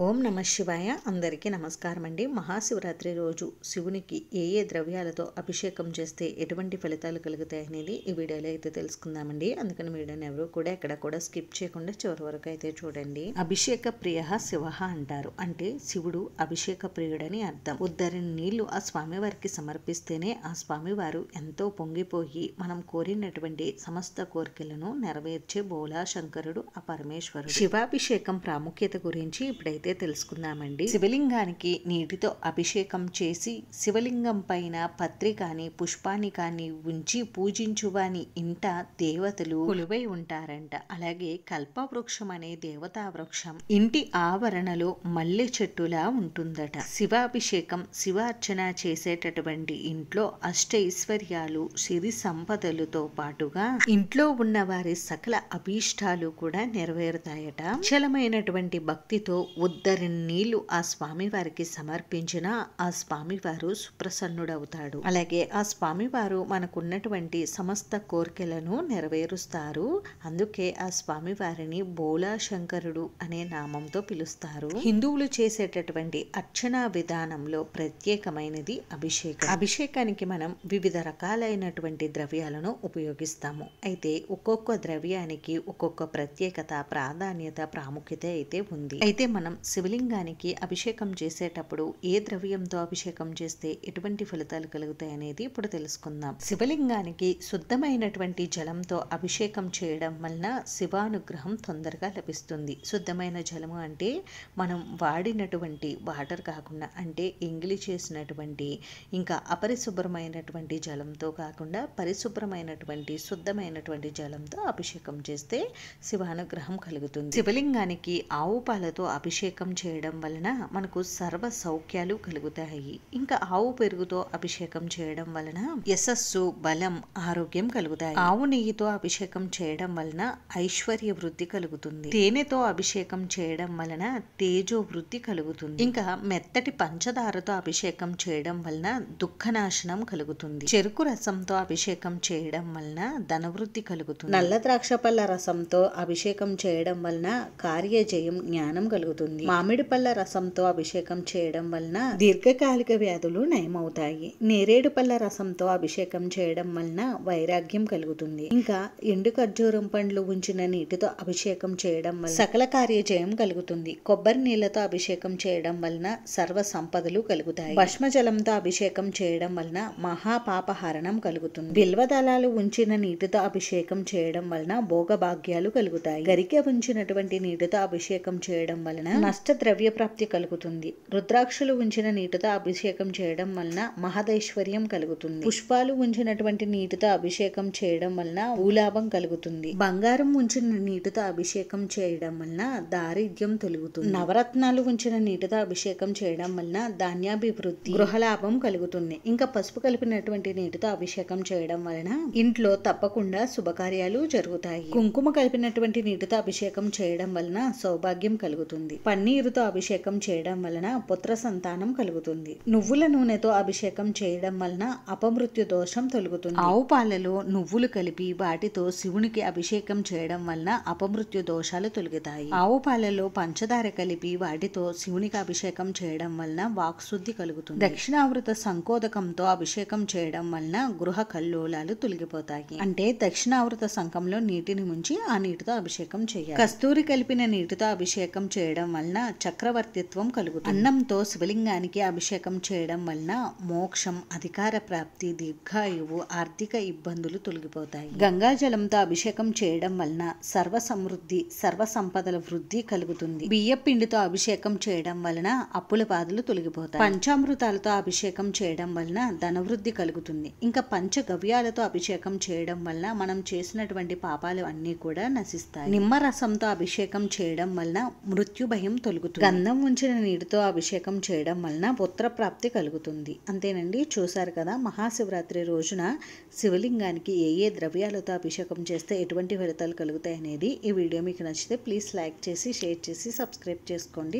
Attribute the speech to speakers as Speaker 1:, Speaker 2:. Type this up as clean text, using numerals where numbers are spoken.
Speaker 1: ఓం నమ శివాయ. అందరికీ నమస్కారం అండి. మహాశివరాత్రి రోజు శివునికి ఏ ఏ ద్రవ్యాలతో అభిషేకం చేస్తే ఎటువంటి ఫలితాలు కలుగుతాయి అనేది ఈ వీడియోలో అయితే తెలుసుకుందామండి. అందుకని వీడియోని ఎవరు కూడా ఎక్కడ కూడా స్కిప్ చేయకుండా చివరి వరకు అయితే చూడండి. అభిషేక ప్రియ శివ అంటారు. అంటే శివుడు అభిషేక ప్రియుడని అర్థం. ఉద్దరిని నీళ్లు ఆ స్వామివారికి సమర్పిస్తేనే ఆ స్వామివారు ఎంతో పొంగిపోయి మనం కోరినటువంటి సమస్త కోరికలను నెరవేర్చే బోలా శంకరుడు ఆ పరమేశ్వరుడు. శివాభిషేకం ప్రాముఖ్యత గురించి ఇప్పుడైతే తెలుసుకుందామండి. శివలింగానికి నీటితో అభిషేకం చేసి శివలింగం పైన పత్రి కాని పుష్పాన్ని కాని ఉంచి పూజించువాని ఇంట దేవతలు కొలువై ఉంటారంట. అలాగే కల్పవృక్షం అనే దేవతా వృక్షం ఇంటి ఆవరణలో మల్లె చెట్టులా ఉంటుందట. శివాభిషేకం శివార్చన చేసేటటువంటి ఇంట్లో అష్టైశ్వర్యాలు సిరి సంపదలతో పాటుగా ఇంట్లో ఉన్న వారి సకల అభీష్టాలు కూడా నెరవేరుతాయట. చలమైనటువంటి భక్తితో ఉద్దరిని నీళ్లు ఆ స్వామివారికి సమర్పించిన ఆ స్వామివారు సుప్రసన్నుడవుతాడు. అలాగే ఆ స్వామివారు మనకున్నటువంటి సమస్త కోరికలను నెరవేరుస్తారు. అందుకే ఆ స్వామివారిని బోలా శంకరుడు అనే నామంతో పిలుస్తారు. హిందువులు చేసేటటువంటి అర్చనా విధానంలో ప్రత్యేకమైనది అభిషేకం. అభిషేకానికి మనం వివిధ రకాలైనటువంటి ద్రవ్యాలను ఉపయోగిస్తాము. అయితే ఒక్కొక్క ద్రవ్యానికి ఒక్కొక్క ప్రత్యేకత, ప్రాధాన్యత, ప్రాముఖ్యత అయితే ఉంది. అయితే మనం శివలింగానికి అభిషేకం చేసేటప్పుడు ఏ ద్రవ్యంతో అభిషేకం చేస్తే ఎటువంటి ఫలితాలు కలుగుతాయి అనేది ఇప్పుడు తెలుసుకుందాం. శివలింగానికి శుద్ధమైనటువంటి జలంతో అభిషేకం చేయడం వలన శివానుగ్రహం తొందరగా లభిస్తుంది. శుద్ధమైన జలము అంటే మనం వాడినటువంటి వాటర్ కాకుండా, అంటే ఎంగిలి చేసినటువంటి ఇంకా అపరిశుభ్రమైనటువంటి జలంతో కాకుండా పరిశుభ్రమైనటువంటి శుద్ధమైనటువంటి జలంతో అభిషేకం చేస్తే శివానుగ్రహం కలుగుతుంది. శివలింగానికి ఆవు పాలతో అభిషేకం చేయడం వలన మనకు సర్వ సౌఖ్యాలు కలుగుతాయి. ఇంకా ఆవు పెరుగుతో అభిషేకం చేయడం వలన యశస్సు, బలం, ఆరోగ్యం కలుగుతాయి. ఆవు నెయ్యితో అభిషేకం చేయడం వలన ఐశ్వర్య వృద్ధి కలుగుతుంది. తేనెతో అభిషేకం చేయడం వలన తేజో వృద్ధి కలుగుతుంది. ఇంకా మెత్తటి పంచదారతో అభిషేకం చేయడం వలన దుఃఖనాశనం కలుగుతుంది. చెరుకు రసంతో అభిషేకం చేయడం వలన ధనవృద్ధి కలుగుతుంది. నల్ల ద్రాక్ష పళ్ళ రసంతో అభిషేకం చేయడం వలన కార్యజయం, జ్ఞానం కలుగుతుంది. మామిడి పళ్ళ రసంతో అభిషేకం చేయడం వలన దీర్ఘకాలిక వ్యాధులు నయమవుతాయి. నేరేడు పళ్ళ రసంతో అభిషేకం చేయడం వలన వైరాగ్యం కలుగుతుంది. ఇంకా ఎండు ఖర్జూరం పండ్లు ఉంచిన నీటితో అభిషేకం చేయడం వలన సకల కార్యజయం కలుగుతుంది. కొబ్బరి నీళ్లతో అభిషేకం చేయడం వలన సర్వ సంపదలు కలుగుతాయి. భస్మజలంతో అభిషేకం చేయడం వలన మహాపాపహరణం కలుగుతుంది. బిల్వదళాలు ఉంచిన నీటితో అభిషేకం చేయడం వలన భోగభాగ్యాలు కలుగుతాయి. గరికె ఉంచినటువంటి నీటితో అభిషేకం చేయడం వలన నష్ట ద్రవ్య ప్రాప్తి కలుగుతుంది. రుద్రాక్షలు ఉంచిన నీటితో అభిషేకం చేయడం వలన మహదైశ్వర్యం కలుగుతుంది. పుష్పాలు ఉంచినటువంటి నీటితో అభిషేకం చేయడం వలన భూలాభం కలుగుతుంది. బంగారం ఉంచిన నీటితో అభిషేకం చేయడం వలన దారిద్ర్యం తొలగుతుంది. నవరత్నాలు ఉంచిన నీటితో అభిషేకం చేయడం వలన ధాన్యాభివృద్ధి, గృహలాభం కలుగుతుంది. ఇంకా పసుపు కలిపినటువంటి నీటితో అభిషేకం చేయడం వలన ఇంట్లో తప్పకుండా శుభకార్యాలు జరుగుతాయి. కుంకుమ కలిపినటువంటి నీటితో అభిషేకం చేయడం వలన సౌభాగ్యం కలుగుతుంది. పన్నీరుతో అభిషేకం చేయడం వలన పుత్ర సంతానం కలుగుతుంది. నువ్వుల నూనెతో అభిషేకం చేయడం వలన అపమృత్యు దోషం తొలగుతుంది. ఆవు పాలలో నువ్వులు కలిపి వాటితో శివునికి అభిషేకం చేయడం వలన అపమృత్యు దోషాలు తొలగుతాయి. ఆవు పాలలో పంచదార కలిపి వాటితో శివునికి అభిషేకం చేయడం వలన వాక్శుద్ధి కలుగుతుంది. దక్షిణావృత సంకోదకంతో అభిషేకం చేయడం వలన గృహ కల్లోలాలు తొలగిపోతాయి. అంటే దక్షిణావృత సంకంలో నీటిని ముంచి ఆ నీటితో అభిషేకం చేయాలి. కస్తూరి కలిపిన నీటితో అభిషేకం చేయడం వలన చక్రవర్తిత్వం కలుగుతుంది. అన్నంతో శివలింగానికి అభిషేకం చేయడం వలన మోక్షం, అధికార ప్రాప్తి, దీర్ఘాయువు, ఆర్థిక ఇబ్బందులు తొలగిపోతాయి. గంగాజలంతో అభిషేకం చేయడం వలన సర్వ సమృద్ధి, సర్వ సంపదల వృద్ధి కలుగుతుంది. బియ్య పిండితో అభిషేకం చేయడం వలన అప్పుల బాధలు తొలగిపోతాయి. పంచామృతాలతో అభిషేకం చేయడం వలన ధనవృద్ధి కలుగుతుంది. ఇంకా పంచగవ్యాలతో అభిషేకం చేయడం వలన మనం చేసినటువంటి పాపాలు అన్నీ కూడా నశిస్తాయి. నిమ్మరసంతో అభిషేకం చేయడం వలన మృత్యు భయం తొలగుతుంది. గంధం ఉంచిన నీటితో అభిషేకం చేయడం వలన పుత్ర ప్రాప్తి కలుగుతుంది. అంతేనండి. చూసారు కదా, మహాశివరాత్రి రోజున శివలింగానికి ఏ ఏ ద్రవ్యాలతో అభిషేకం చేస్తే ఎటువంటి ఫలితాలు కలుగుతాయి అనేది. ఈ వీడియో మీకు నచ్చితే ప్లీజ్ లైక్ చేసి, షేర్ చేసి, సబ్స్క్రైబ్ చేసుకోండి.